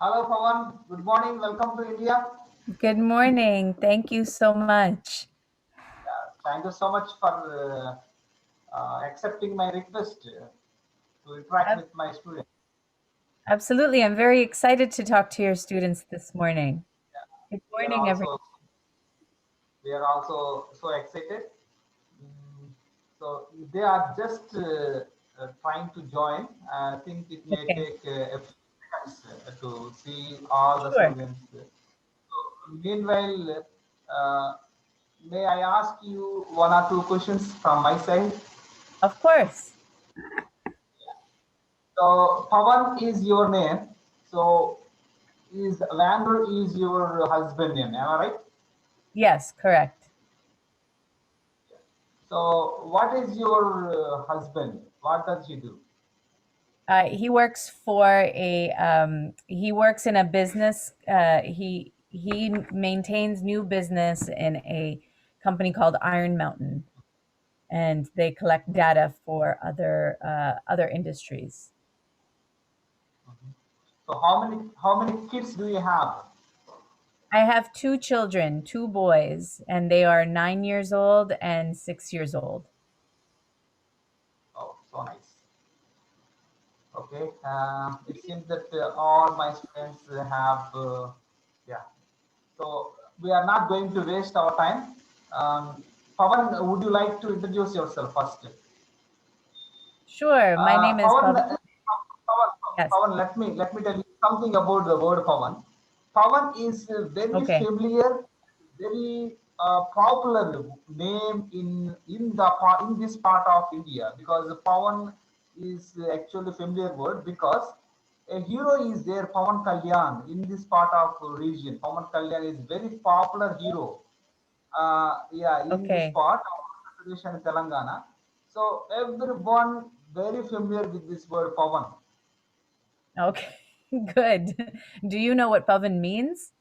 Hello, Pawan. Good morning. Welcome to India. Good morning. Thank you so much. Thank you so much for accepting my request to interact Ab- with my students. Absolutely. I'm very excited to talk to your students this morning. Good We are morning, everyone. also we are also so excited. Mm, So they are just trying to join. I think it may Okay, take a few seconds to see all the sure. students. Meanwhile, may I ask you one or two questions from my side? Of course. So Pawan is your name. So is Vander is your husband name? Am I right? Yes, correct. So what is your husband? What does he do? He works for he works in a business. He maintains new business in a company called Iron Mountain, and they collect data for other industries. So how many kids do you have? I have two children, two boys, and they are 9 years old and 6 years old. Oh, so nice. Okay. It seems that all my students have yeah. So we are not going to waste our time. Pawan, would you like to introduce yourself first? Sure, my name is Pawan, Pavan. Pawan, Yes. Pawan, let me tell you something about the word Pawan. Pawan is a very Okay. familiar, very popular name in this part of India because Pawan is actually familiar word because a hero is there, Pawan Kalyan, in this part of region. Pawan Kalyan is very popular hero. Yeah, in this Okay. part of Andhra Pradesh and Telangana. So everyone very familiar with this word Pavan. Okay. Good. Do you know what Pavan means?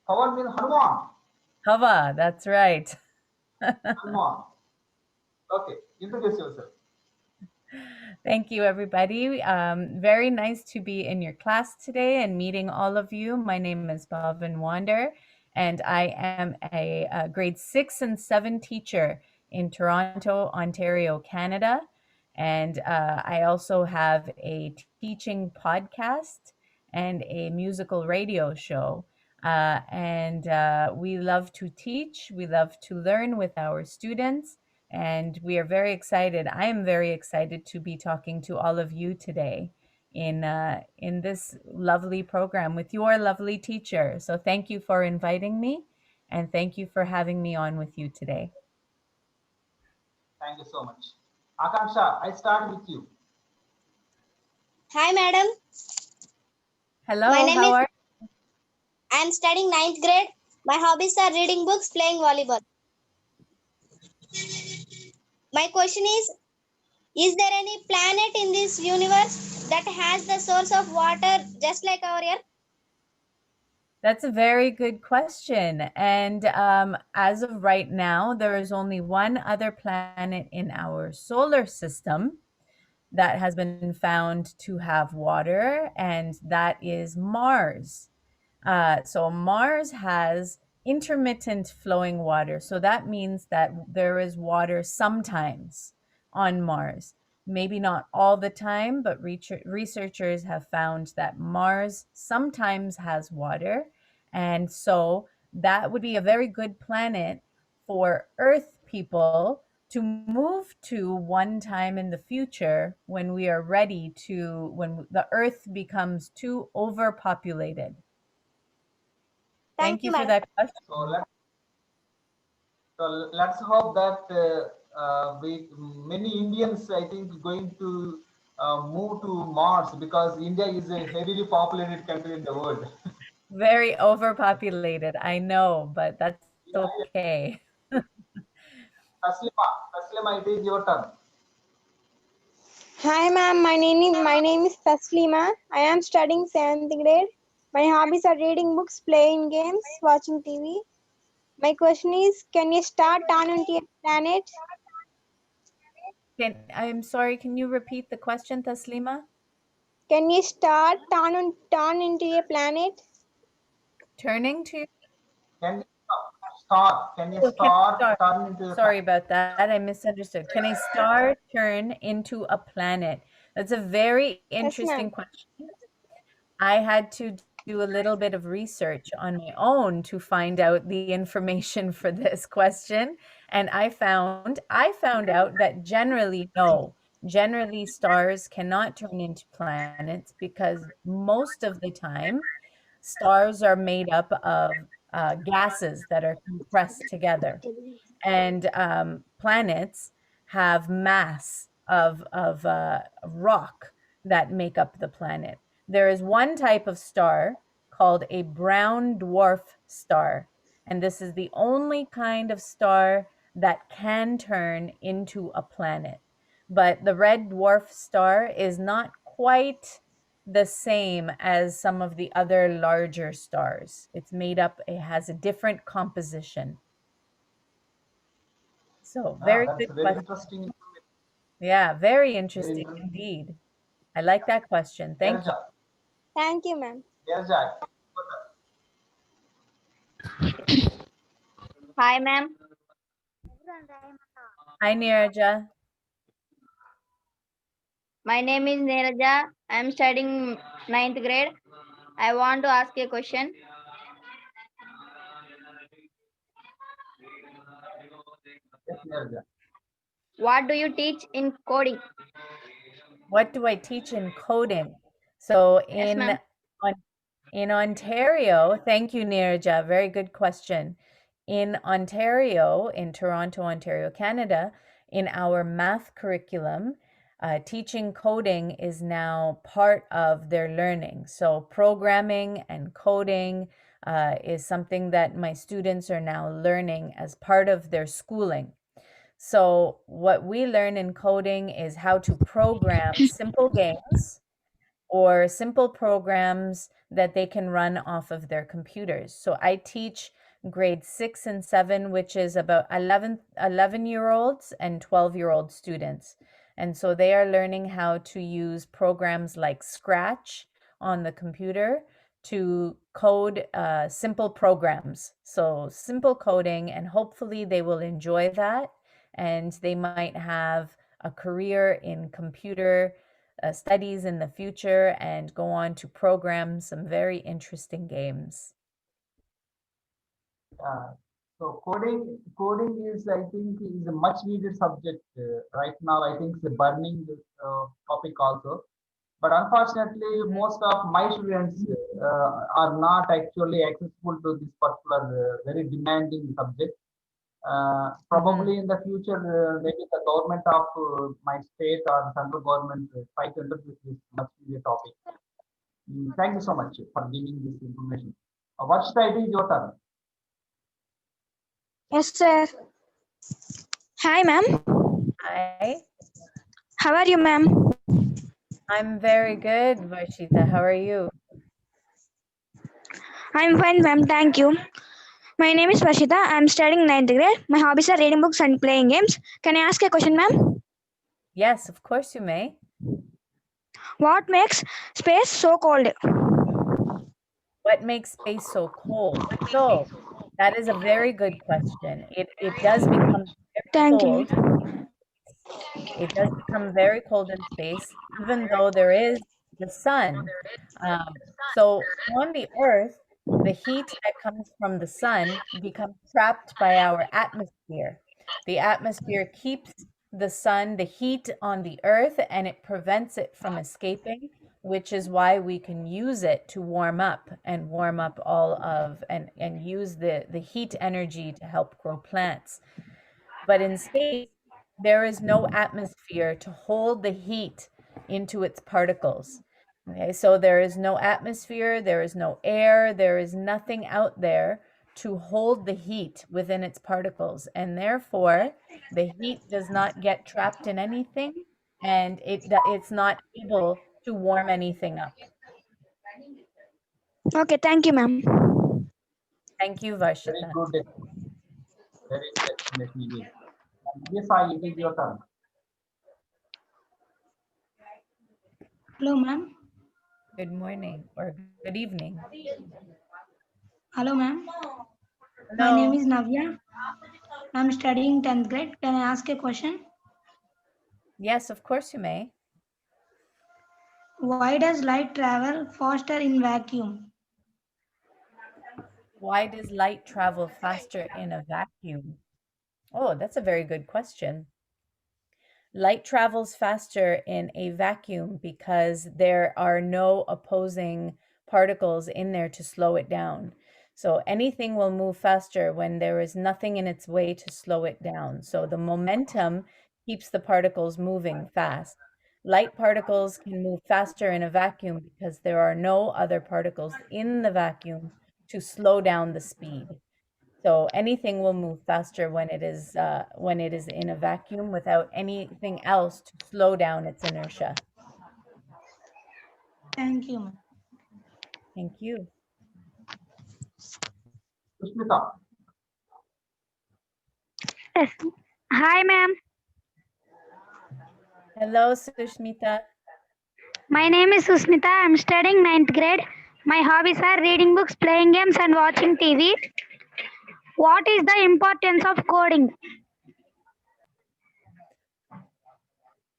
Pavan means Hanuman. Hava, that's right. Hanuman. Okay, introduce yourself. Thank you, everybody. Very nice to be in your class today and meeting all of you. My name is Bhavin Wander, and I am a grade 6 and 7 teacher in Toronto, Ontario, Canada. And I also have a teaching podcast and a musical radio show. And we love to teach, we love to learn with our students, and we are very excited. I am very excited to be talking to all of you today in this lovely program with your lovely teacher. So thank you for inviting me, and thank you for having me on with you today. Thank you so much. Akansha, I start with you. Hi, madam. My Hello, name how is. are I am studying ninth grade. My hobbies are reading books, playing volleyball. My question is there any planet in this universe that has the source of water just like our Earth? That's a very good question. And as of right now, there is only one other planet in our solar system that has been found to have water, and that is Mars. So Mars has intermittent flowing water. So that means that there is water sometimes on Mars. Maybe not all the time, but researchers have found that Mars sometimes has water. And so that would be a very good planet for Earth people to move to one time in the future when we are ready to, when the Earth becomes too overpopulated. Thank Thank you, you for madam. that So question. let's hope that we many Indians I think going to move to Mars because India is a heavily populated country in the world. Very overpopulated, I know, but that's Yeah, yeah. okay. Taslima, it is your turn. Hi ma'am, my name is Taslima. I am studying 7th grade. My hobbies are reading books, playing games, watching TV. My question is, can you start on a planet? I'm sorry, can you repeat the question, Taslima? Can you start turn into a planet? Turning to Can you start? Can you Oh, can I start start? turn into a Sorry about that. I misunderstood. Can a star turn into a planet? That's a very Yes, interesting ma'am. question. I had to do a little bit of research on my own to find out the information for this question, and I found out that generally no. Generally, stars cannot turn into planets because most of the time stars are made up of gases that are compressed together, and planets have mass of rock that make up the planet. There is one type of star called a brown dwarf star, and this is the only kind of star that can turn into a planet. But the red dwarf star is not quite the same as some of the other larger stars. It's made up, it has a different composition. So, very That's good very question. interesting. Yeah, very Very interesting interesting. indeed. I like that question. Thank you. Nerja, Thank you, ma'am. Nerja. Hi, ma'am. Hi, Neeraja. My name is Neeraja. I am studying 9th grade. I want to ask a question. Yes, Nerja. What do you teach in coding? What do I teach in coding? So Yes, ma'am. in Ontario, thank you, Neeraja. Very good question. In Ontario, in Toronto, Ontario, Canada, in our math curriculum, teaching coding is now part of their learning. So programming and coding is something that my students are now learning as part of their schooling. So what we learn in coding is how to program simple games or simple programs that they can run off of their computers. So I teach grade 6 and 7, which is about 11-year-olds and 12-year-old students. And so they are learning how to use programs like Scratch on the computer to code simple programs. So simple coding, and hopefully they will enjoy that, and they might have a career in computer studies in the future and go on to program some very interesting games. So coding is, I think, is a much needed subject right now. I think it's a burning topic also. But unfortunately, most of my students are not actually accessible to this particular very demanding subject. Probably in the future, maybe the government of my state or central government try to introduce this much needed topic. Thank you so much for giving this information. Varshita, it is your turn. Yes, sir. Hi, ma'am. Hi, How are you, ma'am? I'm very good, Varshita. How are you? I'm fine, ma'am. Thank you. My name is Vashita. I'm studying 9th grade. My hobbies are reading books and playing games. Can I ask a question, ma'am? Yes, of course you may. What makes space so cold? What makes space so cold? So that is a very good question. It does become very Thank you. cold. It does become very cold in space, even though there is the sun. So on the Earth, the heat that comes from the sun becomes trapped by our atmosphere. The atmosphere keeps the sun, the heat on the Earth, and it prevents it from escaping, which is why we can use it to warm up all of and use the heat energy to help grow plants. But in space, there is no atmosphere to hold the heat into its particles. Okay, so there is no atmosphere, there is no air, there is nothing out there to hold the heat within its particles. And therefore, the heat does not get trapped in anything, and it's not able to warm anything up. Okay, thank you, ma'am. Thank you, Very Varshita. good, very good explanation again. Yes, I, it is your turn. Hello, ma'am. Good morning or good evening. Hello, ma'am. My Hello. name is Navya. I'm studying 10th grade. Can I ask a question? Yes, of course you may. Why does light travel faster in vacuum? Why does light travel faster in a vacuum? Oh, that's a very good question. Light travels faster in a vacuum because there are no opposing particles in there to slow it down. So anything will move faster when there is nothing in its way to slow it down. So the momentum keeps the particles moving fast. Light particles can move faster in a vacuum because there are no other particles in the vacuum to slow down the speed. So anything will move faster when it is in a vacuum without anything else to slow down its inertia. Thank you, ma'am. Thank you. Sushmita, Yes. Hi, ma'am. Hello, Sushmita. My name is Susmita. I'm studying 9th grade. My hobbies are reading books, playing games, and watching TV. What is the importance of coding?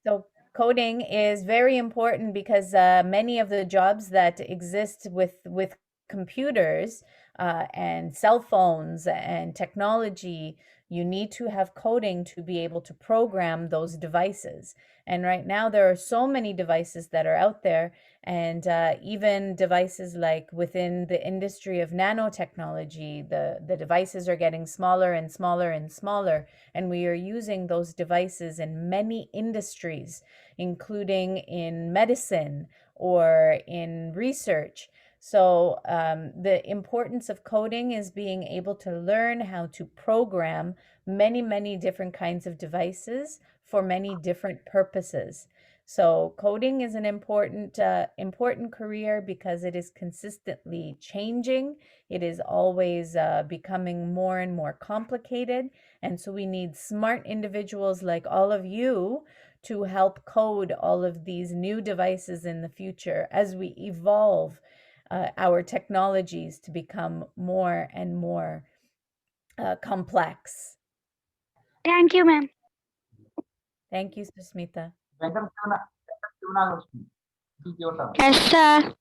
So coding is very important because many of the jobs that exist with computers and cell phones and technology, you need to have coding to be able to program those devices. And right now, there are so many devices that are out there, and even devices like within the industry of nanotechnology, the devices are getting smaller and smaller and smaller, and we are using those devices in many industries, including in medicine or in research. So, the importance of coding is being able to learn how to program many, many different kinds of devices for many different purposes. So, coding is an important career because it is consistently changing. It is always becoming more and more complicated. And so we need smart individuals like all of you to help code all of these new devices in the future as we evolve our technologies to become more and more complex. Thank you, ma'am. Thank you, Susmita. Venkata Shivanakrishnan, it is your turn. Yes, sir.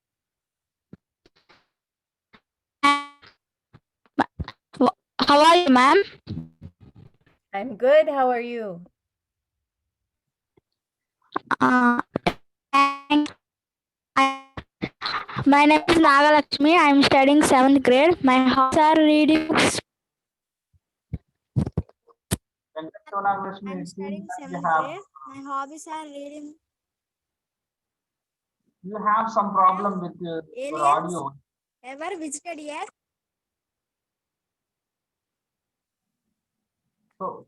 How are you, ma'am? I'm good. How are you? Thank- My name is Nagalakshmi. I'm studying 7th grade. My hobbies are reading books. Venkata Shivanakrishnan, I'm it seems studying that 7th grade. My hobbies are reading you have some problem with your aliens. audio. Ever visited yet? So,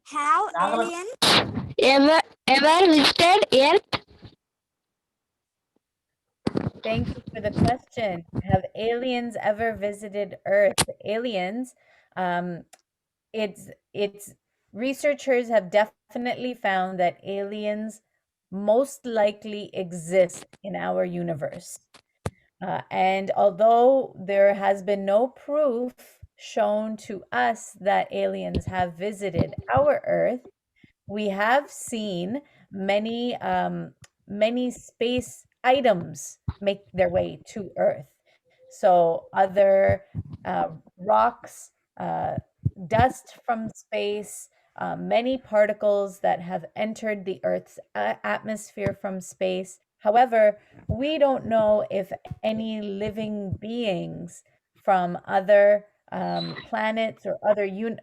Have Nagalakshmi, aliens Ever visited Earth? Thank you for the question. Have aliens ever visited Earth? Aliens, um, it's researchers have definitely found that aliens most likely exist in our universe. And although there has been no proof shown to us that aliens have visited our Earth, we have seen many space items make their way to Earth. So other rocks, dust from space, many particles that have entered the Earth's atmosphere from space. However, we don't know if any living beings from other planets or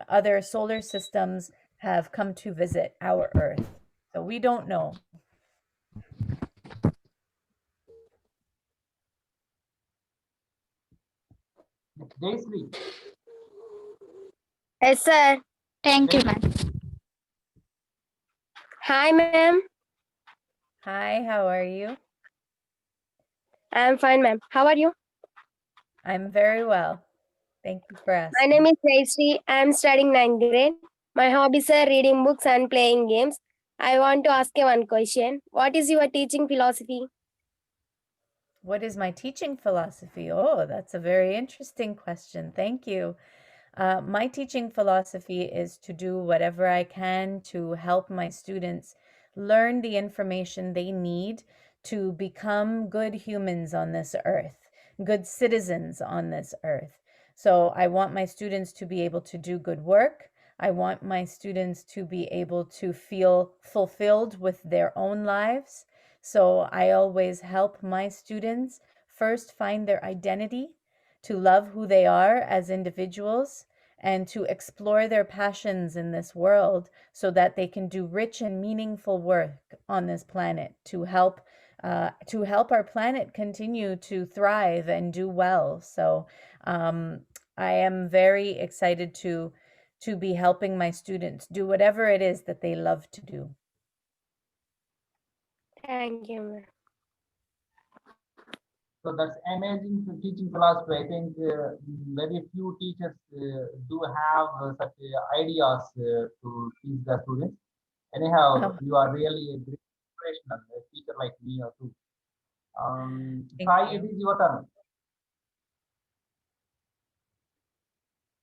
other solar systems have come to visit our Earth. So we don't know. Jayshree, Yes, sir. Thank you, ma'am. Hi, ma'am. Hi, how are you? I'm fine, ma'am. How are you? I'm very well. Thank you for My asking. name is Jayshree. I'm studying 9th grade. My hobbies are reading books and playing games. I want to ask you one question. What is your teaching philosophy? What is my teaching philosophy? Oh, that's a very interesting question. Thank you. My teaching philosophy is to do whatever I can to help my students learn the information they need to become good humans on this earth, good citizens on this earth. So I want my students to be able to do good work. I want my students to be able to feel fulfilled with their own lives. So I always help my students first find their identity, to love who they are as individuals, and to explore their passions in this world so that they can do rich and meaningful work on this planet to help our planet continue to thrive and do well. So I am very excited to be helping my students do whatever it is that they love to do. Thank you, ma'am. So that's amazing teaching philosophy. I think very few teachers do have such ideas to teach the students. Anyhow, Oh. you are really a great inspirational teacher like me or too. Thank Sai, you. it is your turn.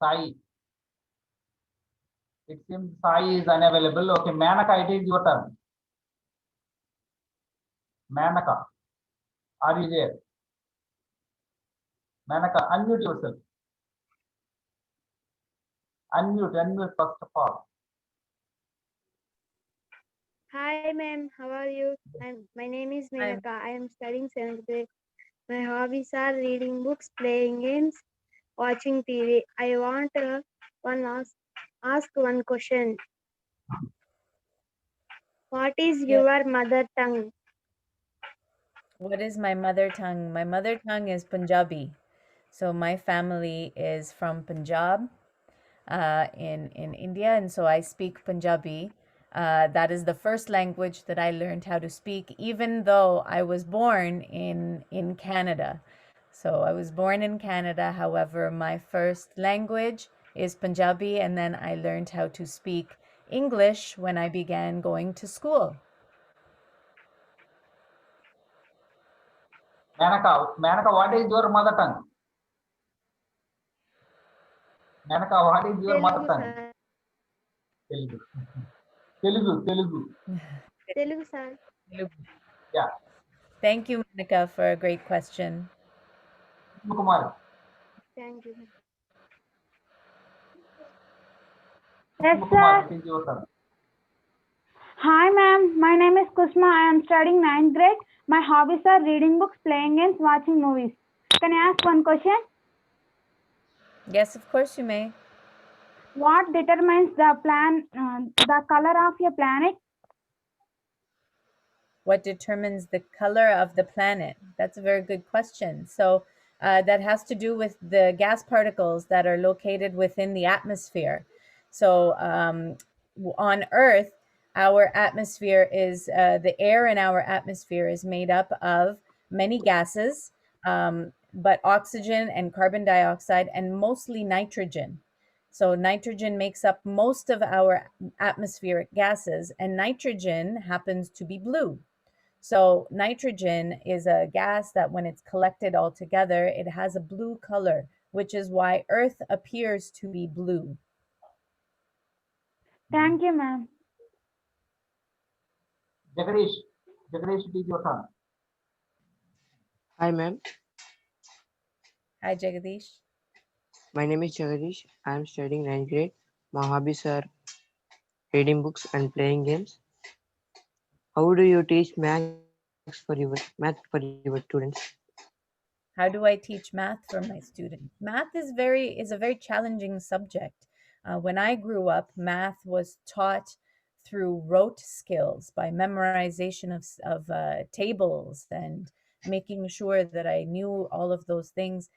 Sai, it seems Sai is unavailable. Okay, Manaka, it is your turn. Manaka, are you there? Manaka, unmute yourself. Unmute first of all. Hi, ma'am. How are you? My name is Menaka. I am studying 7th grade. My hobbies are reading books, playing games, watching TV. I want ask one question. What is Yeah. your mother tongue? What is my mother tongue? My mother tongue is Punjabi. So my family is from Punjab, in India, and so I speak Punjabi. That is the first language that I learned how to speak, even though I was born in Canada. So I was born in Canada. However, my first language is Punjabi, and then I learned how to speak English when I began going to school. Manaka, what is your mother tongue? Manaka, what is your mother Telugu, tongue? sir. Telugu. Telugu. Telugu, sir. Yeah. Thank you, Monica, for a great question. Kumar, Thank you. Yes, Kumar, sir. it is your turn. Hi, ma'am. My name is Kushma. I am studying 9th grade. My hobbies are reading books, playing games, watching movies. Can I ask one question? Yes, of course you may. What determines the color of your planet? What determines the color of the planet? That's a very good question. So that has to do with the gas particles that are located within the atmosphere. So on Earth, our atmosphere is the air in our atmosphere is made up of many gases, but oxygen and carbon dioxide, and mostly nitrogen. So nitrogen makes up most of our atmospheric gases, and nitrogen happens to be blue. So nitrogen is a gas that when it's collected all together, it has a blue color, which is why Earth appears to be blue. Thank you, ma'am. Jagadish, it is your turn. Hi, ma'am. Hi, Jagadish. My name is Jagadish. I am studying 9th grade. My hobbies are reading books and playing games. How do you teach math for your students? How do I teach math for my students? Math is a very challenging subject. When I grew up, math was taught through rote skills by memorization of tables and making sure that I knew all of those things,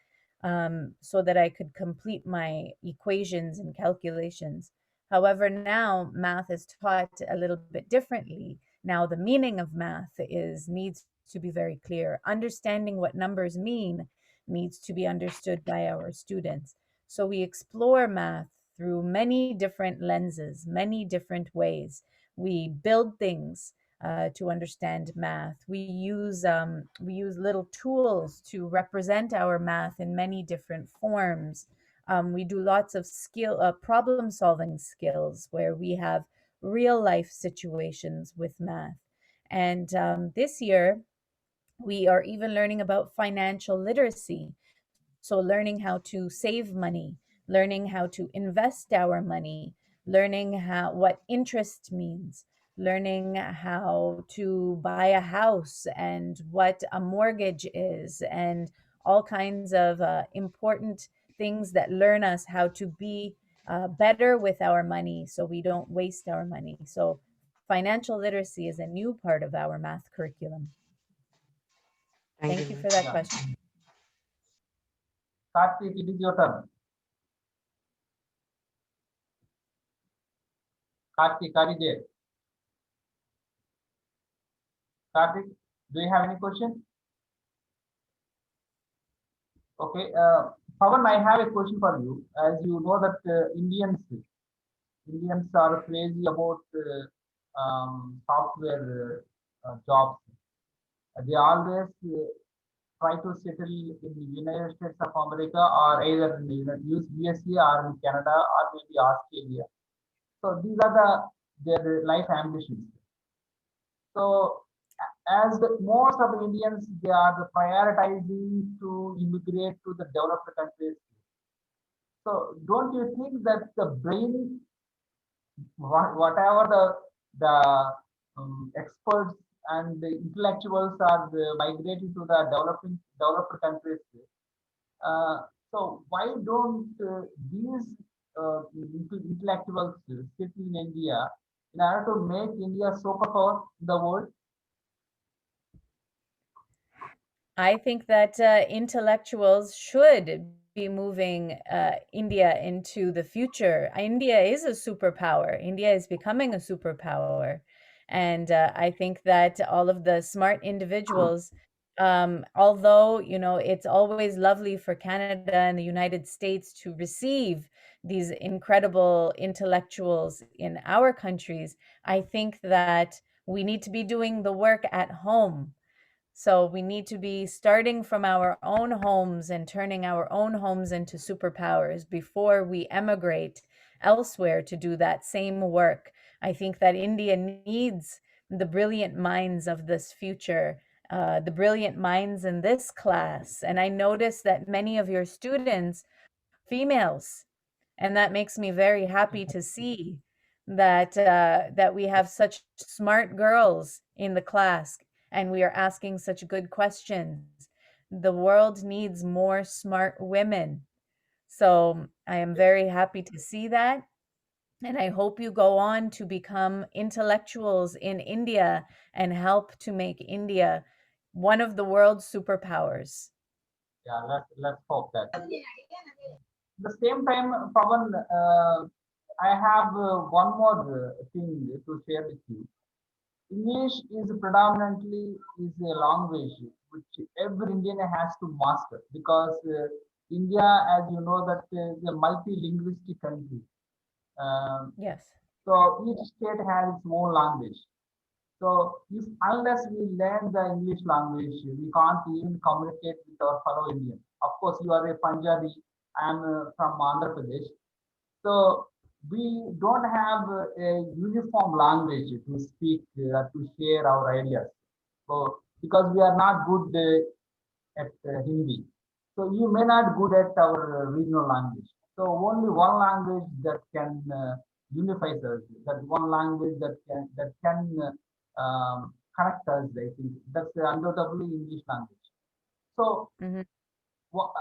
so that I could complete my equations and calculations. However, now math is taught a little bit differently. Now the meaning of math needs to be very clear. Understanding what numbers mean needs to be understood by our students. So we explore math through many different lenses, many different ways. We build things to understand math. We use little tools to represent our math in many different forms. We do lots of problem solving skills where we have real life situations with math. And this year, we are even learning about financial literacy. So, learning how to save money, learning how to invest our money, learning what interest means, learning how to buy a house and what a mortgage is, and all kinds of important things that learn us how to be better with our money so we don't waste our money. So, financial literacy is a new part of our math curriculum. Thank Thank you, you ma'am. for that Yeah. question. Karthik, it is your turn. Karthik, are you there? Karthik, do you have any question? Okay, Pawan, I have a question for you. As you know that Indians are crazy about software jobs. They always try to settle in the United States of America or either in the USA or in Canada or maybe Australia. So these are their life ambitions. So as most of the Indians, they are prioritizing to immigrate to the developed countries. So don't you think that the brain, whatever the experts and the intellectuals are migrating to the developed countries? So why don't these intellectuals sit in India in order to make India superpower in the world? I think that intellectuals should be moving India into the future. India is a superpower. India is becoming a superpower. And I think that all of the smart individuals, although, it's always lovely for Canada and the United States to receive these incredible intellectuals in our countries, I think that we need to be doing the work at home. So we need to be starting from our own homes and turning our own homes into superpowers before we emigrate elsewhere to do that same work. I think that India needs the brilliant minds of this future, the brilliant minds in this class. And I noticed that many of your students, females, and that makes me very happy to see that we have such smart girls in the class and we are asking such good questions. The world needs more smart women. So I am very happy to see that. And I hope you go on to become intellectuals in India and help to make India one of the world's superpowers. Yeah, let's hope that. At the same time, Pawan, I have one more thing to share with you. English is predominantly is a language which every Indian has to master because India, as you know, that is a multilingualistic country. Yes. So each state has its own language. So if unless we learn the English language, we can't even communicate with our fellow Indians. Of course, you are a Punjabi, I am from Andhra Pradesh. So we don't have a uniform language to speak, to share our ideas. So because we are not good at Hindi, so you may not good at our regional language. So only one language that can unify us, that one language that can connect us. I think that's undoubtedly English language. So Mhm. what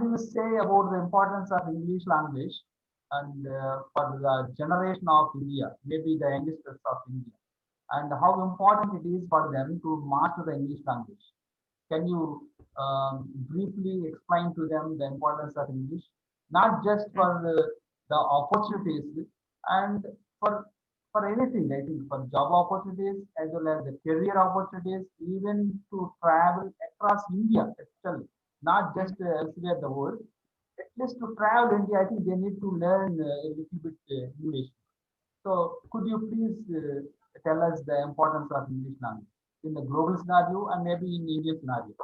do you say about the importance of English language and for the generation of India, maybe the youngsters of India, and how important it is for them to master the English language? Can you briefly explain to them the importance of English, not just for the opportunities and for for anything? I think for job opportunities as well as the career opportunities, even to travel across India, actually, not just elsewhere the world. At least to travel India, I think they need to learn a little bit English. So could you please tell us the importance of English language in the global scenario and maybe in Indian scenario?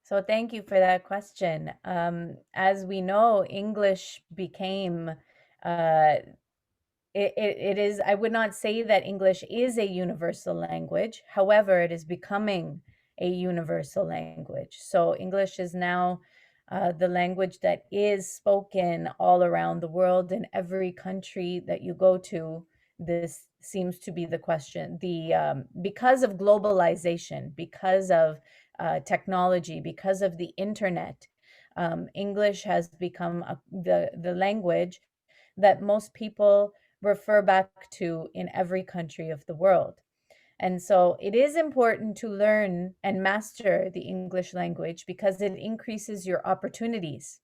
So thank you for that question. As we know, English became it is, I would not say that English is a universal language. However, it is becoming a universal language. So English is now the language that is spoken all around the world. In every country that you go to, this seems to be the question. Because of globalization, because of technology, because of the internet, English has become the language that most people refer back to in every country of the world. And so it is important to learn and master the English language because it increases your opportunities.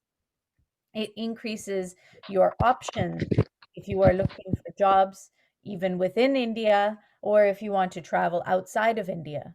It increases your options if you are looking for jobs, even within India, or if you want to travel outside of India.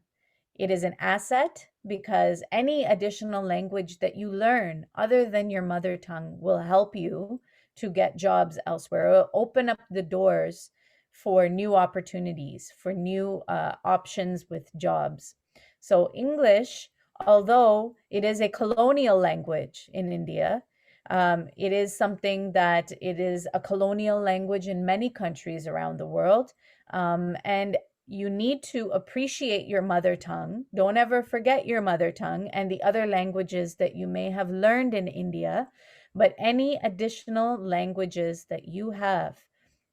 It is an asset because any additional language that you learn other than your mother tongue will help you to get jobs elsewhere. It will open up the doors for new opportunities, for new options with jobs. So English, although it is a colonial language in India, it is something that it is a colonial language in many countries around the world. And you need to appreciate your mother tongue. Don't ever forget your mother tongue and the other languages that you may have learned in India, but any additional languages that you have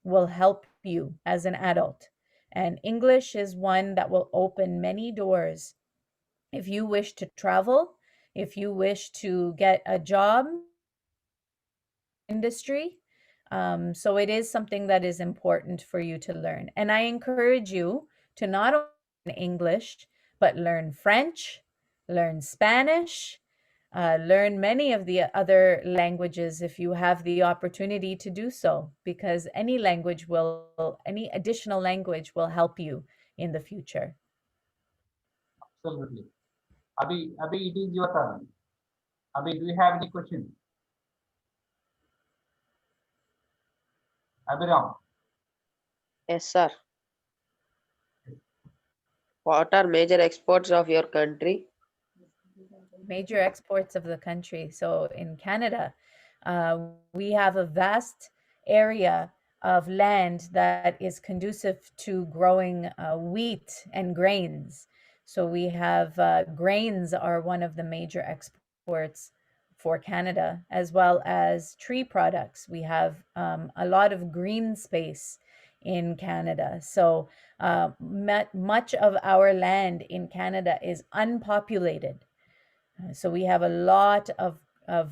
will help you as an adult. And English is one that will open many doors. If you wish to travel, if you wish to get a job, industry, so it is something that is important for you to learn. And I encourage you to not only learn English, but learn French, learn Spanish, learn many of the other languages if you have the opportunity to do so, because any additional language will help you in the future. Absolutely. Abhi, it is your turn. Abhi, do you have any question? Abhiram. Yes, sir. What are major exports of your country? Major exports of the country. So in Canada, we have a vast area of land that is conducive to growing wheat and grains. So we have grains are one of the major exports for Canada, as well as tree products. We have a lot of green space in Canada. So much of our land in Canada is unpopulated. So we have a lot of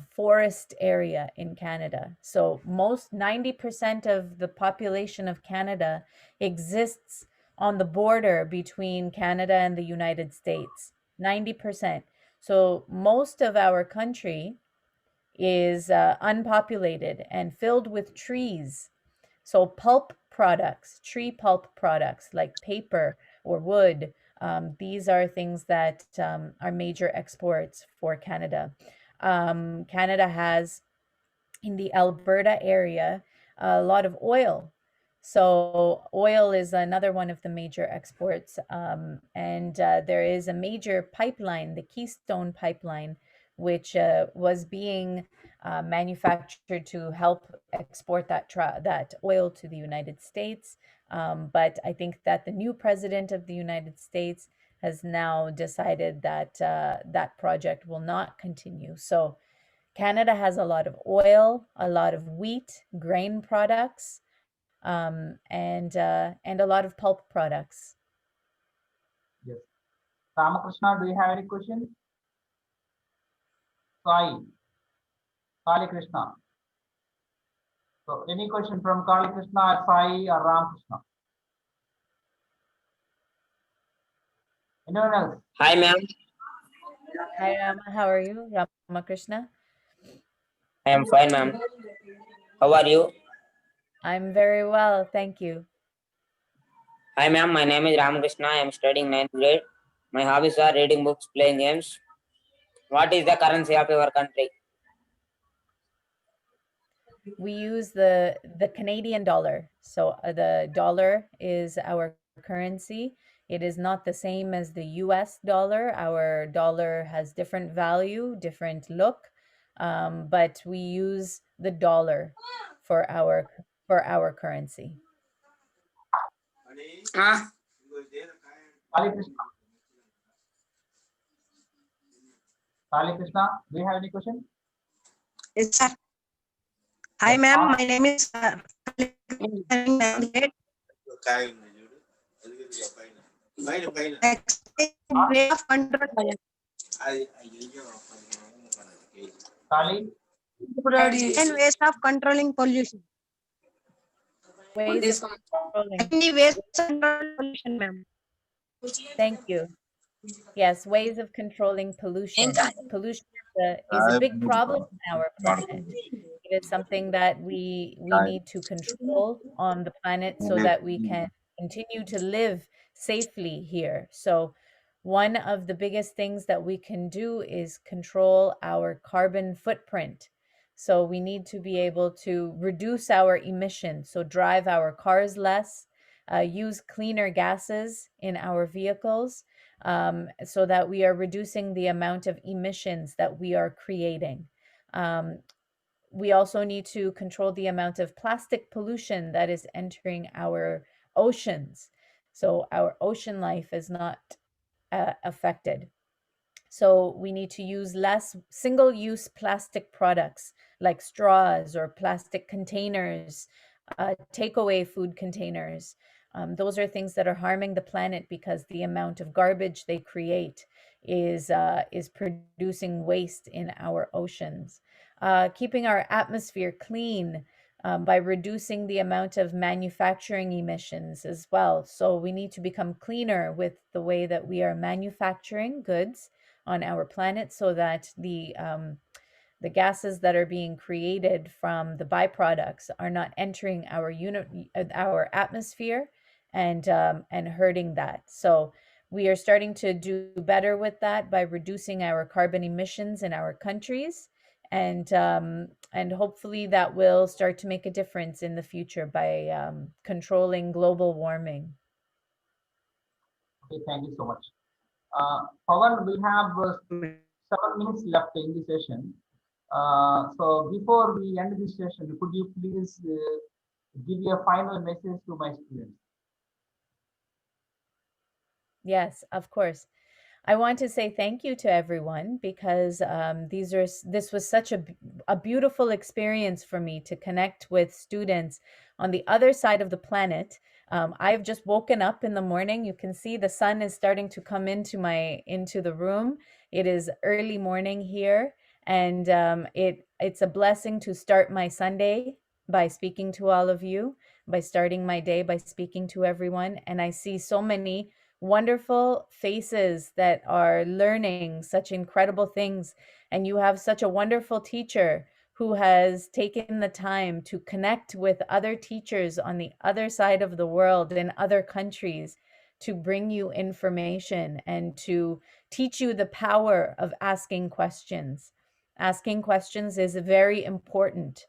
forest area in Canada. So 90% of the population of Canada exists on the border between Canada and the United States. 90%. So most of our country is unpopulated and filled with trees. So pulp products, tree pulp products like paper or wood, these are things that are major exports for Canada. Canada has, in the Alberta area, a lot of oil. So oil is another one of the major exports. And there is a major pipeline, the Keystone Pipeline, which was being manufactured to help export that oil to the United States. But I think that the new president of the United States has now decided that that project will not continue. So Canada has a lot of oil, a lot of wheat, grain products, and a lot of pulp products. Yes. Ramakrishna, do you have any question? Kali Krishna. So any question from Kali Krishna or Sai or Ramakrishna? Anyone else? Hi, ma'am. Hi, Rama. How are you, Ramakrishna? I am fine, ma'am. How are you? I'm very well, thank you. Hi, ma'am. My name is Ramakrishna. I am studying 9th grade. My hobbies are reading books, playing games. What is the currency of your country? we use the Canadian dollar. So the dollar is our currency. It is not the same as the US dollar. Our dollar has different value, different look, but we use the dollar for our currency. Kali Krishna. Kali Krishna, do you have any question? Yes, sir. Hi, ma'am. My name is way of control. Kali, And ways of controlling pollution. Ways of controlling. Any ways of controlling pollution, ma'am. Thank you. Yes, ways of controlling pollution. Pollution is a big problem in our planet. It is something that we need to control on the planet so that we can continue to live safely here. So one of the biggest things that we can do is control our carbon footprint. So we need to be able to reduce our emissions, so drive our cars less, use cleaner gases in our vehicles, so that we are reducing the amount of emissions that we are creating. We also need to control the amount of plastic pollution that is entering our oceans. So our ocean life is not affected. So we need to use less single-use plastic products like straws or plastic containers, takeaway food containers. Those are things that are harming the planet because the amount of garbage they create is producing waste in our oceans. Keeping our atmosphere clean by reducing the amount of manufacturing emissions as well. So we need to become cleaner with the way that we are manufacturing goods on our planet, so that the gases that are being created from the byproducts are not entering our atmosphere and hurting that. So we are starting to do better with that by reducing our carbon emissions in our countries, and hopefully that will start to make a difference in the future by controlling global warming. okay, thank you so much. Pawan, we have 7 minutes left in the session. So before we end this session, could you please give a final message to my students? Yes, of course. I want to say thank you to everyone because this was such a beautiful experience for me to connect with students on the other side of the planet. I've just woken up in the morning. You can see the sun is starting to come into the room. It is early morning here, and it's a blessing to start my Sunday by speaking to all of you, by starting my day by speaking to everyone. And I see so many wonderful faces that are learning such incredible things. And you have such a wonderful teacher who has taken the time to connect with other teachers on the other side of the world in other countries to bring you information and to teach you the power of asking questions. Asking questions is very important.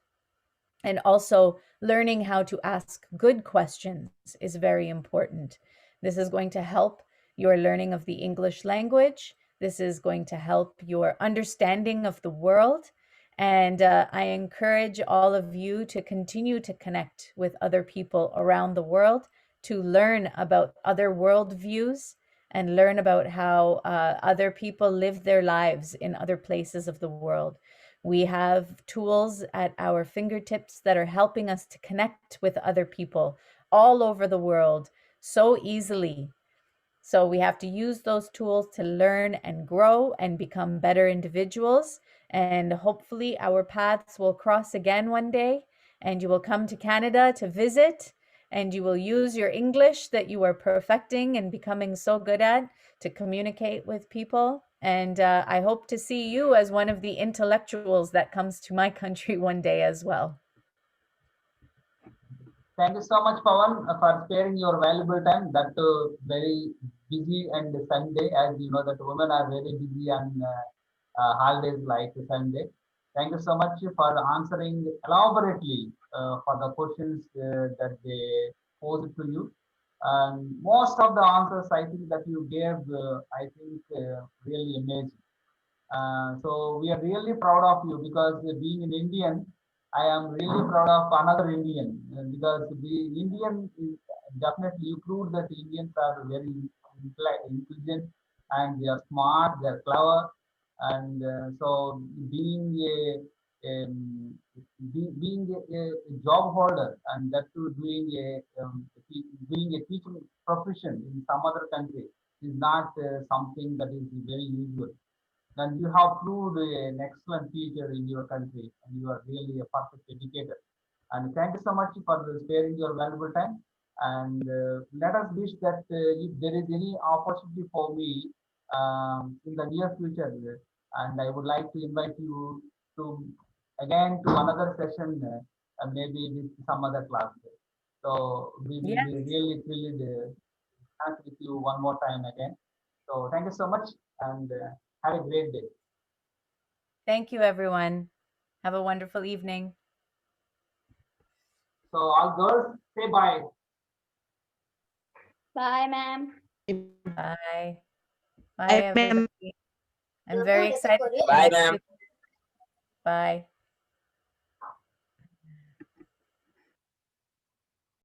And also learning how to ask good questions is very important. This is going to help your learning of the English language. This is going to help your understanding of the world. And I encourage all of you to continue to connect with other people around the world, to learn about other worldviews and learn about how other people live their lives in other places of the world. We have tools at our fingertips that are helping us to connect with other people all over the world so easily. So we have to use those tools to learn and grow and become better individuals. And hopefully our paths will cross again one day, and you will come to Canada to visit, and you will use your English that you are perfecting and becoming so good at to communicate with people. And I hope to see you as one of the intellectuals that comes to my country one day as well. Thank you so much, Pawan, for sparing your valuable time. That very busy and Sunday, as you know, that women are very busy on holidays like Sunday. Thank you so much for answering elaborately for the questions that they posed to you. And most of the answers I think that you gave, I think really amazing. So we are really proud of you because being an Indian, I am really proud of another Indian because the Indian is definitely you proved that Indians are very intelligent and they are smart, they are clever, and so um, being a job holder and that too doing a teaching profession in some other country is not something that is very usual, and you have proved an excellent teacher in your country, and you are really a perfect educator. And thank you so much for sparing your valuable time. And let us wish that if there is any opportunity for me in the near future, and I would like to invite you to again to another session, maybe with some other class. So we will Yes. be really thrilled to connect with you one more time again. So thank you so much, and have a great day. Thank you, everyone. Have a wonderful evening. So all girls, say bye. Bye, ma'am. Bye. Bye, Bye, ma'am. everybody. I'm very excited to Bye, connect ma'am. with you. Bye.